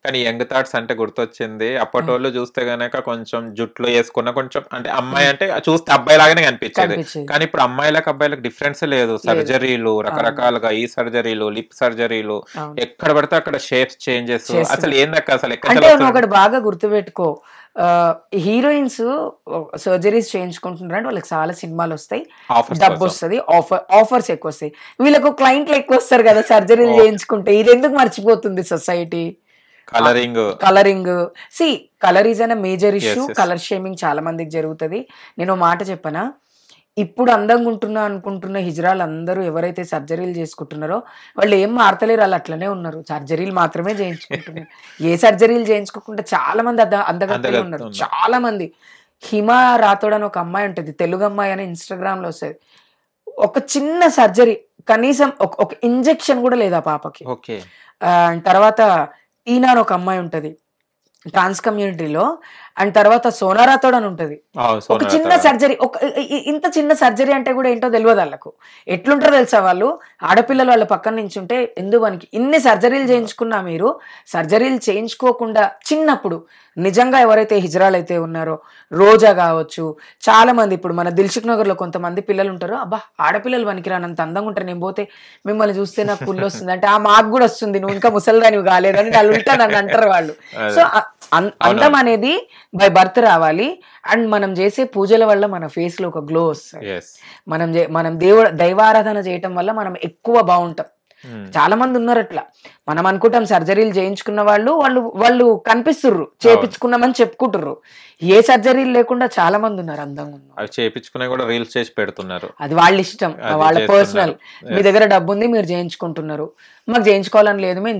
కానీ young thoughts అంటే గుర్తొచ్చింది. అప్పటోళ్ళు చూస్తే గనక కొంచెం జుట్లు వేసుకున్న కొంచెం అంటే అమ్మాయి అంటే చూస్తే అబ్బాయి లాగానే కనిపించేది. కానీ ఇప్పుడు అమ్మాయిలకు అబ్బాయిలకు డిఫరెన్స్ లేదు. సర్జరీలు రకరకాలుగా, ఈ సర్జరీలు, లిప్ సర్జరీలు, ఎక్కడ పడితే అక్కడ షేప్స్ చేంజెస్. అసలు ఏందక్క అసలు అంటే ఒకటి బాగా గుర్తుపెట్టుకో, హీరోయిన్స్ సర్జరీస్ చేయించుకుంటున్నారు అంటే వాళ్ళకి చాలా సినిమాలు వస్తాయి, డబ్బు వస్తుంది, ఆఫర్స్ ఎక్కువ వస్తాయి. వీళ్ళకు క్లయింట్లు ఎక్కువ వస్తారు కదా సర్జరీలు చేయించుకుంటే. ఇది ఎందుకు మర్చిపోతుంది society? Colouring see colour is an major issue. Colour shaming చాలా మందికి జరుగుతుంది. నేను మాట చెప్పనా, ఇప్పుడు అందంగా ఉంటున్నా అనుకుంటున్న హిజ్రాలు అందరూ ఎవరైతే సర్జరీలు చేసుకుంటున్నారో వాళ్ళు ఏం మారతలేరు, వాళ్ళు అట్లనే ఉన్నారు. సర్జరీలు మాత్రమే చేయించుకుంటున్నారు. ఏ సర్జరీలు చేయించుకోకుండా చాలా మంది అందగత్తెలు ఉన్నారు. చాలా మంది. హిమ రాథోడ్ అని ఒక అమ్మాయి ఉంటుంది, తెలుగు అమ్మాయి అని ఇన్స్టాగ్రామ్ లో వస్తుంది. ఒక చిన్న సర్జరీ, కనీసం ఒక ఇంజెక్షన్ కూడా లేదు ఆ పాపకి. తర్వాత టీనా అని ఒక అమ్మాయి ఉంటది ట్రాన్స్ కమ్యూనిటీలో. అండ్ తర్వాత సోనా రాథోడ్ అని ఉంటది, ఒక చిన్న సర్జరీ. ఇంత చిన్న సర్జరీ అంటే కూడా ఏంటో తెలియదు వాళ్ళకు. ఎట్లుంటారో తెలుసా వాళ్ళు, ఆడపిల్లలు వాళ్ళ పక్కన నుంచి ఉంటే ఎందువనికి ఇన్ని సర్జరీలు చేయించుకున్నా మీరు సర్జరీలు చేయించుకోకుండా చిన్నప్పుడు నిజంగా ఎవరైతే హిజ్రాలు అయితే ఉన్నారో, రోజా కావచ్చు, చాలా మంది ఇప్పుడు మన దిల్సుఖ్ నగర్ లో కొంతమంది పిల్లలు ఉంటారు, అబ్బా ఆడపిల్లలు పనికిరానంత అందంగా ఉంటారు, నేను పోతే మిమ్మల్ని చూస్తే నాకు పుల్లు వస్తుంది అంటే, ఆ మాకు కూడా వస్తుంది, నువ్వు ఇంకా ముసలిదానివి కాలేదని వాళ్ళు ఉంటా నన్ను అంటారు వాళ్ళు. సో అందం అనేది బై బర్త్ రావాలి. అండ్ మనం చేసే పూజల వల్ల మన ఫేస్ లో ఒక గ్లో వస్తుంది. మనం దైవారాధన చేయటం వల్ల మనం ఎక్కువ బాగుంటాం. చాలా మంది ఉన్నారు అట్లా. మనం అనుకుంటాం సర్జరీలు చేయించుకున్న వాళ్ళు కనిపిస్తుర్రు, చేపించుకున్నామని చెప్పుకుంటుర్రు. ఏ సర్జరీలు లేకుండా చాలా మంది ఉన్నారు అందంగా ఉన్నారు. అవి చేయించుకునే కూడా రీల్స్ చేసి పెడుతున్నారు. అది వాళ్ళ ఇష్టం, వాళ్ళ పర్సనల్. మీ దగ్గర డబ్బు ఉంది మీరు చేయించుకుంటున్నారు, మాకు చేయించుకోవాలని లేదు మేము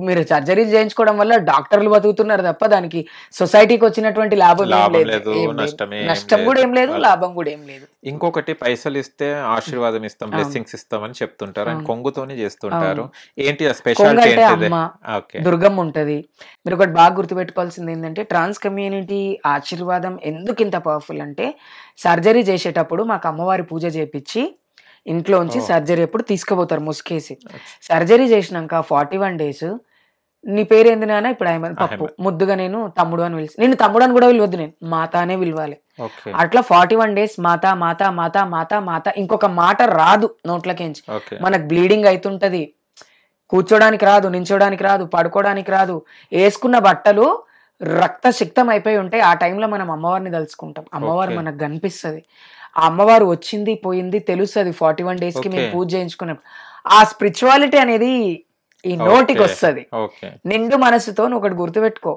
మీరు సర్జరీలు చేయించుకోవడం వల్ల డాక్టర్లు బతుకుతున్నారు తప్ప దానికి సొసైటీకి వచ్చినటువంటి లాభం ఏం లేదు, నష్టం కూడా ఏం లేదు, లాభం కూడా ఏం లేదు. ఇంకొకటి పైసలు ఇస్తే ఆశీర్వాదం ఇస్తాం, బ్లెస్సింగ్స్ ఇస్తాం అని చెప్తుంటారు, అండ్ కొంగుతోనే చేస్తుంటారు. ఏంటి స్పెషాలిటీ? అమ్మ దుర్గమ్మ ఉంటది. మీరు ఒకటి బాగా గుర్తుపెట్టుకోవాల్సింది ఏంటంటే, ట్రాన్స్ కమ్యూనిటీ ఆశీర్వాదం ఎందుకు ఇంత పవర్ఫుల్ అంటే, సర్జరీ చేసేటప్పుడు మాకు అమ్మవారి పూజ చేపించి ఇంట్లోంచి సర్జరీ ఎప్పుడు తీసుకుపోతారు ముసుకేసి. సర్జరీ చేసినాక 41 days నీ పేరేంది నాన్న, ఇప్పుడు ఆయన పప్పు ముద్దుగా నేను తమ్ముడు అని పిలిచి, నేను తమ్ముడు అని కూడా పిలవద్దు, నేను మాత అనే పిలవాలి. అట్లా 41 days మాత మాత మాత మాత మాత, ఇంకొక మాట రాదు నోట్లకేంచి. మనకు బ్లీడింగ్ అవుతుంటది, కూర్చోడానికి రాదు, నించోడానికి రాదు, పడుకోవడానికి రాదు. వేసుకున్న బట్టలు రక్తసిక్తం అయిపోయి ఉంటాయి. ఆ టైంలో మనం అమ్మవారిని తలుచుకుంటాం, అమ్మవారు మనకు కనిపిస్తుంది. ఆ అమ్మవారు వచ్చింది పోయింది తెలుస్తుంది 41 days కి మేము పూజ చేయించుకున్నాం. ఆ స్పిరిచువాలిటీ అనేది ఈ నోటికి వస్తుంది. నిండు మనసుతో ఒకటి గుర్తుపెట్టుకో,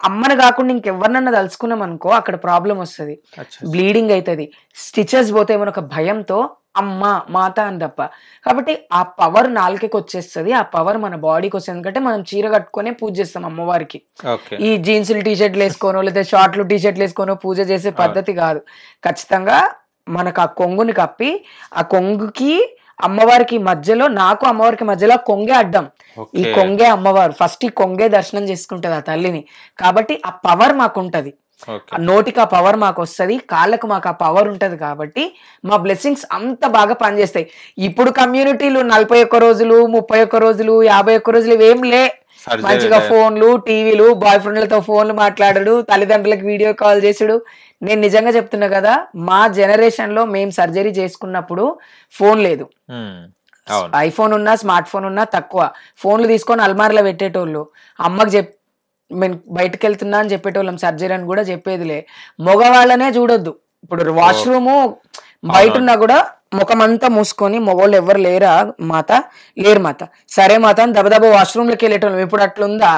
అమ్మను కాకుండా ఇంకెవరినన్నా తలుచుకున్నాం అనుకో అక్కడ ప్రాబ్లం వస్తుంది, బ్లీడింగ్ అవుతుంది, స్టిచెస్ పోతే మన ఒక భయంతో అమ్మ మాత అని తప్ప. కాబట్టి ఆ పవర్ నాలుకకి వచ్చేస్తుంది, ఆ పవర్ మన బాడీకి వస్తుంది. ఎందుకంటే మనం చీర కట్టుకునే పూజ చేస్తాం అమ్మవారికి. ఈ జీన్సులు టీషర్ట్లు వేసుకోనో లేదా షార్ట్లు టీషర్ట్లు వేసుకోనో పూజ చేసే పద్ధతి కాదు. ఖచ్చితంగా మనకు ఆ కొంగుని కప్పి, ఆ కొంగుకి అమ్మవారికి మధ్యలో, నాకు అమ్మవారికి మధ్యలో కొంగే అడ్డం. ఈ కొంగే అమ్మవారు ఫస్ట్ ఈ కొంగే దర్శనం చేసుకుంటది ఆ తల్లిని. కాబట్టి ఆ పవర్ మాకుంటది, నోటికి ఆ పవర్ మాకు వస్తుంది, కాళ్ళకు మాకు ఆ పవర్ ఉంటది. కాబట్టి మా బ్లెస్సింగ్స్ అంత బాగా పనిచేస్తాయి. ఇప్పుడు కమ్యూనిటీలు 41 రోజులు 31 రోజులు 51 రోజులు ఇవేం లే. మంచిగా ఫోన్లు, టీవీలు, బాయ్ ఫ్రెండ్లతో ఫోన్లు మాట్లాడడు, తల్లిదండ్రులకు వీడియో కాల్ చేసుడు. నేను నిజంగా చెప్తున్నా కదా, మా జనరేషన్ లో మేము సర్జరీ చేసుకున్నప్పుడు ఫోన్ లేదు. ఐఫోన్ ఉన్నా స్మార్ట్ ఫోన్ ఉన్నా తక్కువ. ఫోన్లు తీసుకొని అల్మార్లో పెట్టేటోళ్ళు. అమ్మకి మేము బయటకు వెళ్తున్నా అని చెప్పేటోళ్ళం, సర్జరీ అని కూడా చెప్పేదిలే. మగవాళ్ళనే చూడొద్దు. ఇప్పుడు వాష్రూము బయట ఉన్నా కూడా ముఖమంతా మూసుకొని, మగవాళ్ళు ఎవరు లేరా మాత, లేరు మాత, సరే మాత అని దబదబా వాష్రూమ్లోకి వెళ్ళేటోళ్ళం. ఇప్పుడు అట్లుందా?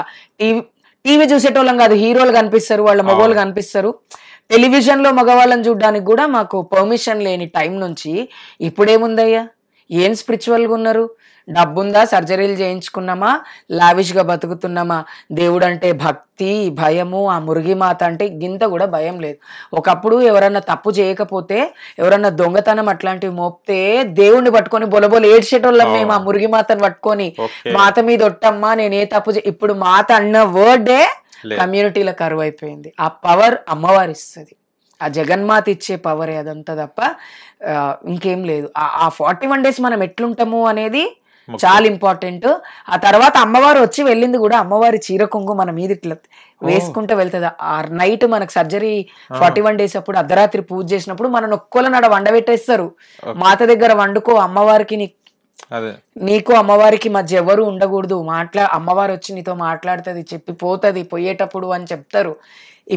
టీవీ చూసేటోళ్ళం కాదు, హీరోలు కనిపిస్తారు, వాళ్ళ మగవాళ్ళు కనిపిస్తారు. టెలివిజన్ లో మగవాళ్ళని చూడడానికి కూడా మాకు పర్మిషన్ లేని టైం నుంచి ఇప్పుడేముందయ్యా? ఏం స్పిరిచువల్గా ఉన్నారు? డబ్బుందా? సర్జరీలు చేయించుకున్నామా? లావిష్ గా బతుకుతున్నామా? దేవుడు అంటే భక్తి, భయము. ఆ మురిగిమాత అంటే గింత కూడా భయం లేదు. ఒకప్పుడు ఎవరన్నా తప్పు చేయకపోతే, ఎవరన్నా దొంగతనం అట్లాంటివి మోపితే దేవుణ్ణి పట్టుకొని బొలబొల ఏడ్చేటోళ్ళం మేము. ఆ మురిగిమాతను పట్టుకొని, మాత మీద ఒట్టమ్మా నేనే తప్పు ఇప్పుడు మాత అన్న వర్డే కమ్యూనిటీలో కరువు అయిపోయింది. ఆ పవర్ అమ్మవారు ఇస్తుంది, ఆ జగన్మాత ఇచ్చే పవరే అదంతా తప్ప ఇంకేం లేదు. ఆ 41 days మనం ఎట్లుంటాము అనేది చాలా ఇంపార్టెంట్. ఆ తర్వాత అమ్మవారు వచ్చి వెళ్ళింది కూడా అమ్మవారి చీర కొంగు మన మీద ఇట్లా వేసుకుంటూ వెళ్తుంది. ఆ నైట్ మనకు సర్జరీ 41 days అప్పుడు అర్ధరాత్రి పూజ చేసినప్పుడు మన నొక్కల నడ వండబెట్టేస్తారు. మాత దగ్గర వండుకో, అమ్మవారికి నీకు అమ్మవారికి మధ్య ఎవరు ఉండకూడదు, అమ్మవారు వచ్చి నీతో మాట్లాడుతుంది, చెప్పి పోతుంది పోయేటప్పుడు అని చెప్తారు.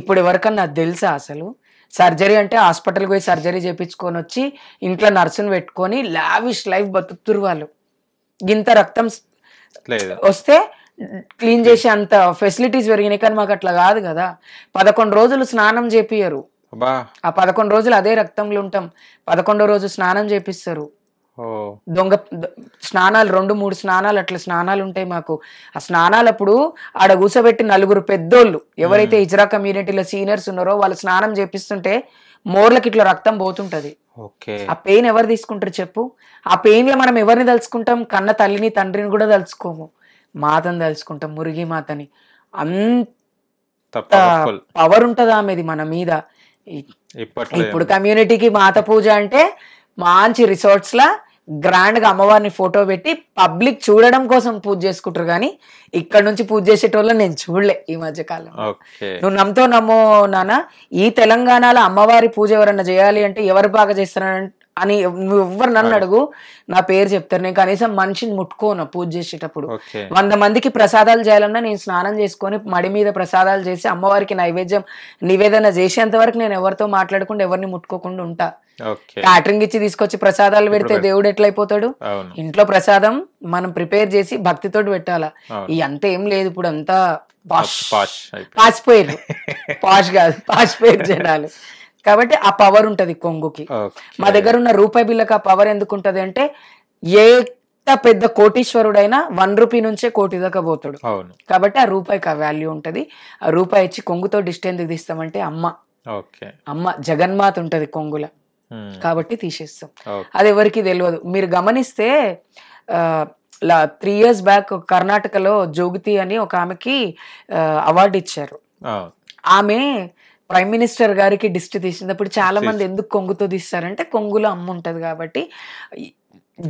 ఇప్పుడు ఎవరికన్నా అది తెలుసా అసలు? సర్జరీ అంటే హాస్పిటల్కి పోయి సర్జరీ చేయించుకొని వచ్చి ఇంట్లో నర్సును పెట్టుకొని లావిష్ లైఫ్ బతుకుతురు వాళ్ళు. గింత రక్తం వస్తే క్లీన్ చేసే అంత ఫెసిలిటీస్ పెరిగినాయి. కానీ మాకు అట్లా కాదు కదా. 11 రోజులు స్నానం చేపియరు. ఆ 11 రోజులు అదే రక్తంలో ఉంటాం. 11వ రోజు స్నానం చేపిస్తారు. దొంగ స్నానాలు 2-3 స్నానాలు అట్లా స్నానాలు ఉంటాయి మాకు. ఆ స్నానాలప్పుడు ఆడ కూసబెట్టి 4 పెద్దోళ్ళు ఎవరైతే హిజ్రా కమ్యూనిటీలో సీనియర్స్ ఉన్నారో వాళ్ళు స్నానం చేపిస్తుంటే మోర్లకి ఇట్లా రక్తం పోతుంటది. ఆ పెయిన్ ఎవరు తీసుకుంటారు చెప్పు? ఆ పెయిన్ లో మనం ఎవరిని తలుచుకుంటాం? కన్న తల్లిని తండ్రిని కూడా తలుచుకోము, మాతని తలుచుకుంటాం, మురిగి మాతని. అంత పవర్ ఉంటది ఆమెది మన మీద. ఇప్పుడు కమ్యూనిటీకి మాత పూజ అంటే మంచి రిసార్ట్స్ లా గ్రాండ్ గా అమ్మవారిని ఫోటో పెట్టి పబ్లిక్ చూడడం కోసం పూజ చేసుకుంటారు. కానీ ఇక్కడ నుంచి పూజ చేసేటోళ్ళని నేను చూడలే ఈ మధ్య కాలం. నువ్వు నమ్మతో నమ్మో నాన్న, ఈ తెలంగాణలో అమ్మవారి పూజ ఎవరన్నా చేయాలి అంటే ఎవరు బాగా చేస్తారని అని నువ్వు ఎవరు నన్ను అడుగు, నా పేరు చెప్తారు. నేను కనీసం మనిషిని ముట్టుకోను పూజ చేసేటప్పుడు. 100 మందికి ప్రసాదాలు చేయాలన్నా నేను స్నానం చేసుకొని మడి మీద ప్రసాదాలు చేసి అమ్మవారికి నివేదన చేసేంత వరకు నేను ఎవరితో మాట్లాడకుండా ఎవరిని ముట్టుకోకుండా ఉంటా. క్యాటరింగ్ ఇచ్చి తీసుకొచ్చి ప్రసాదాలు పెడితే దేవుడు ఎట్లయిపోతాడు? ఇంట్లో ప్రసాదం మనం ప్రిపేర్ చేసి భక్తితోటి పెట్టాలా. ఈ అంత ఏం లేదు. ఇప్పుడు అంతా పాసిపోయారు. పాష్ కాదు, పాసిపోయారు జనాలు. కాబట్టి ఆ పవర్ ఉంటది కొంగుకి. మా దగ్గర ఉన్న రూపాయి బిళ్ళకి ఆ పవర్ ఎందుకు ఉంటది అంటే, ఎంత పెద్ద కోటీశ్వరుడైనా 1 రూపీ నుంచే కోటి దాకా పోతాడు. కాబట్టి ఆ రూపాయికి ఆ వాల్యూ ఉంటది. ఆ రూపాయి ఇచ్చి కొంగుతో డిస్ట్ ఎందుకు తీస్తామంటే అమ్మ జగన్మాత ఉంటది కొంగుల, కాబట్టి తీసేస్తాం. అది ఎవరికి తెలియదు. మీరు గమనిస్తే 3 years బ్యాక్ కర్ణాటకలో జోగితి అని ఒక ఆమెకి అవార్డు ఇచ్చారు. ఆమె ప్రైమ్ మినిస్టర్ గారికి దిష్టి తీసినప్పుడు చాలా మంది ఎందుకు కొంగుతో తీస్తారంటే కొంగులో అమ్మ ఉంటది కాబట్టి.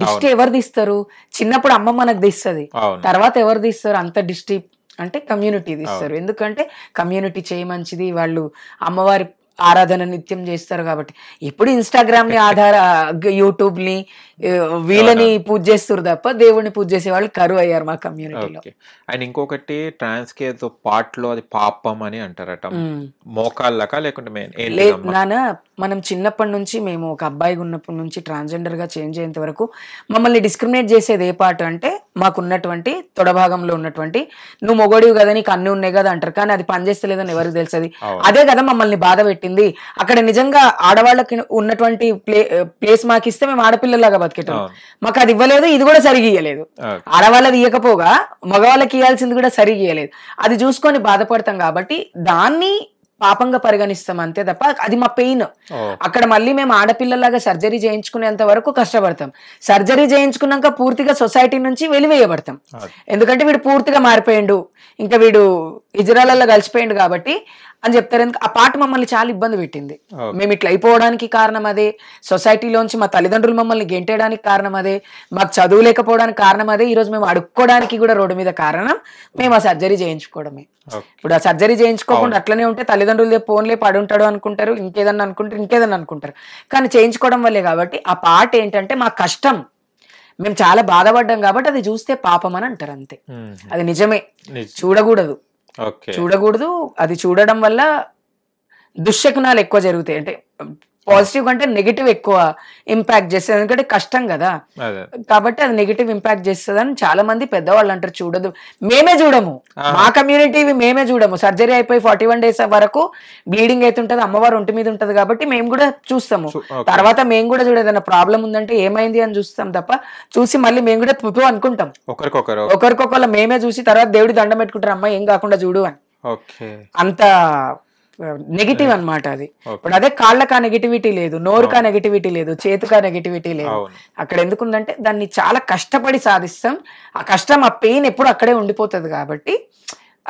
దిష్టి ఎవరు తీస్తారు? చిన్నప్పుడు అమ్మ మనకు తీస్తుంది, తర్వాత ఎవరు తీస్తారు అంత దిష్టి అంటే కమ్యూనిటీ తీస్తారు. ఎందుకంటే కమ్యూనిటీ చేయ మంచిది, వాళ్ళు అమ్మవారి ఆరాధన నిత్యం చేస్తారు కాబట్టి. ఇప్పుడు ఇన్స్టాగ్రామ్ ని యూట్యూబ్ ని వీళ్ళని పూజ చేస్తారు తప్ప దేవుడిని పూజ చేసే వాళ్ళు కరువు అయ్యారు మా కమ్యూనిటీలో. అండ్ ఇంకొకటి ట్రాన్స్ కేతో పాటలో అది పాపం అని అంటారట, మోకాళ్ళక లేకుంటే నాన్న మనం చిన్నప్పటి నుంచి మేము ఒక అబ్బాయి ఉన్నప్పటి నుంచి ట్రాన్స్జెండర్ గా చేంజ్ అయ్యేంత వరకు మమ్మల్ని డిస్క్రిమినేట్ చేసేది ఏ పాట అంటే మాకున్నటువంటి తొడభాగంలో ఉన్నటువంటి నువ్వు మొగోడివి కదా నీకు అన్ని ఉన్నాయి కదా అంటారు. కానీ అది పనిచేస్తలేదని ఎవరికి తెలుసది? అదే కదా మమ్మల్ని బాధ పెట్టింది. అక్కడ నిజంగా ఆడవాళ్ళకి ఉన్నటువంటి ప్లేస్ మాకు ఇస్తే మేము ఆడపిల్లలాగా బతికేటాం. మాకు అది ఇవ్వలేదు, ఇది కూడా సరిగి ఇయ్యలేదు. ఆడవాళ్ళది ఇవ్వకపోగా మగవాళ్ళకి ఇవ్వాల్సింది కూడా సరిగి ఇయ్యలేదు. అది చూసుకొని బాధపడతాం కాబట్టి దాన్ని పాపంగా పరిగణిస్తాం అంతే తప్ప అది మా పెయిన్. అక్కడ మళ్ళీ మేము ఆడపిల్లలాగా సర్జరీ చేయించుకునేంత వరకు కష్టపడతాం. సర్జరీ చేయించుకున్నాక పూర్తిగా సొసైటీ నుంచి వెలివేయబడతాం. ఎందుకంటే వీడు పూర్తిగా మారిపోయిండు, ఇంకా వీడు ఇజ్రాయల్లో కలిసిపోయిండు కాబట్టి అని చెప్తారు. ఎందుకు ఆ పాట మమ్మల్ని చాలా ఇబ్బంది పెట్టింది. మేము ఇట్లా అయిపోవడానికి కారణం అదే, సొసైటీలోంచి మా తల్లిదండ్రులు మమ్మల్ని గెంటేయడానికి కారణం అదే, మాకు చదువు లేకపోవడానికి కారణం అదే, ఈరోజు మేము అడుక్కోవడానికి కూడా రోడ్డు మీద కారణం మేము ఆ సర్జరీ చేయించుకోవడమే. ఇప్పుడు ఆ సర్జరీ చేయించుకోకుండా అట్లనే ఉంటే తల్లిదండ్రులు ఫోన్లే పడుంటాడు అనుకుంటారు, ఇంకేదన్నా అనుకుంటారు. కానీ చేయించుకోవడం వల్లే. కాబట్టి ఆ పాట ఏంటంటే మా కష్టం, మేము చాలా బాధపడ్డాం కాబట్టి అది చూస్తే పాపం అని అంటారు అంతే. అది నిజమే, చూడకూడదు. అది చూడడం వల్ల దుశ్శకునాలు ఎక్కువ జరుగుతాయి. అంటే పాజిటివ్ కంటే నెగిటివ్ ఎక్కువ ఇంపాక్ట్ చేస్తుంది. ఎందుకంటే కష్టం కదా, కాబట్టి అది నెగిటివ్ ఇంపాక్ట్ చేస్తుంది అని చాలా మంది పెద్దవాళ్ళు అంటారు. చూడదు, మేమే చూడము, మా కమ్యూనిటీ మేమే చూడము. సర్జరీ అయిపోయి 41 days వరకు బ్లీడింగ్ అవుతుంటది, అమ్మవారు ఒంటి మీద ఉంటది కాబట్టి మేము కూడా చూస్తాము. తర్వాత మేము కూడా చూడేదన్నా ప్రాబ్లం ఉందంటే ఏమైంది అని చూస్తాం తప్ప చూసి మళ్ళీ మేము కూడా పువ్వు అనుకుంటాం. ఒకరికొకరు మేమే చూసి తర్వాత దేవుడి దండం పెట్టుకుంటారు, అమ్మ ఏం కాకుండా చూడు అని. అంత నెగిటివ్ అన్నమాట అది. ఇప్పుడు అదే కాళ్ళకా నెగిటివిటీ లేదు, నోరుకా నెగిటివిటీ లేదు, చేతుకా నెగిటివిటీ లేదు. అక్కడ ఎందుకుందంటే దాన్ని చాలా కష్టపడి సాధిస్తాం. ఆ కష్టం, ఆ పెయిన్ ఎప్పుడు అక్కడే ఉండిపోతుంది కాబట్టి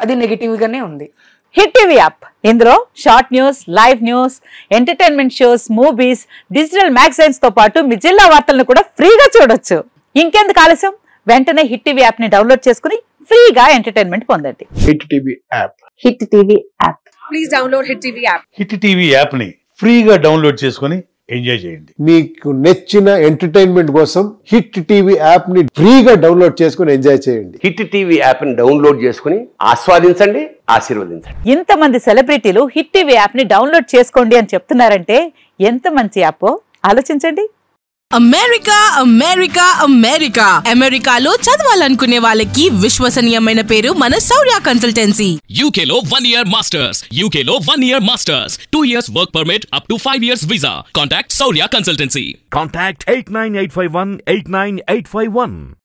అది నెగిటివ్ గానే ఉంది. హిట్ టీవీ యాప్, ఇందులో short news, live news, entertainment shows, movies, digital magazines తో పాటు మీ జిల్లా వార్తలను కూడా ఫ్రీగా చూడొచ్చు. ఇంకెందుకు ఆలస్యం, వెంటనే హిట్ టీవీ యాప్ ని డౌన్లోడ్ చేసుకుని ఫ్రీగా ఎంటర్టైన్మెంట్ పొందండి. Hit TV app. Hit TV app. Please download hit TV app. Hit TV app ని ఫ్రీగా డౌన్లోడ్ చేసుకుని ఎంజాయ్ చేయండి. మీకు నచ్చిన ఎంటర్టైన్మెంట్ కోసం హిట్ టీవీ యాప్ ని ఫ్రీగా డౌన్లోడ్ చేసుకుని ఎంజాయ్ చేయండి. హిట్ టీవీ యాప్ ని డౌన్లోడ్ చేసుకుని ఆస్వాదించండి, ఆశీర్వదించండి. ఇంతమంది సెలబ్రిటీలు హిట్ టీవీ యాప్ ని డౌన్లోడ్ చేసుకోండి అని చెప్తున్నారంటే ఎంత మంచి యాప్ ఆలోచించండి. అమెరికా అమెరికా అమెరికా అమెరికాలో చదవాలనుకునే వాళ్ళకి విశ్వసనీయమైన పేరు మన శౌర్య కన్సల్టెన్సీ. UK లో 1 year masters, UK లో 1 year masters, 2 years work permit up to 5 years visa. Contact Saurya Consultancy. Contact 89851 89851.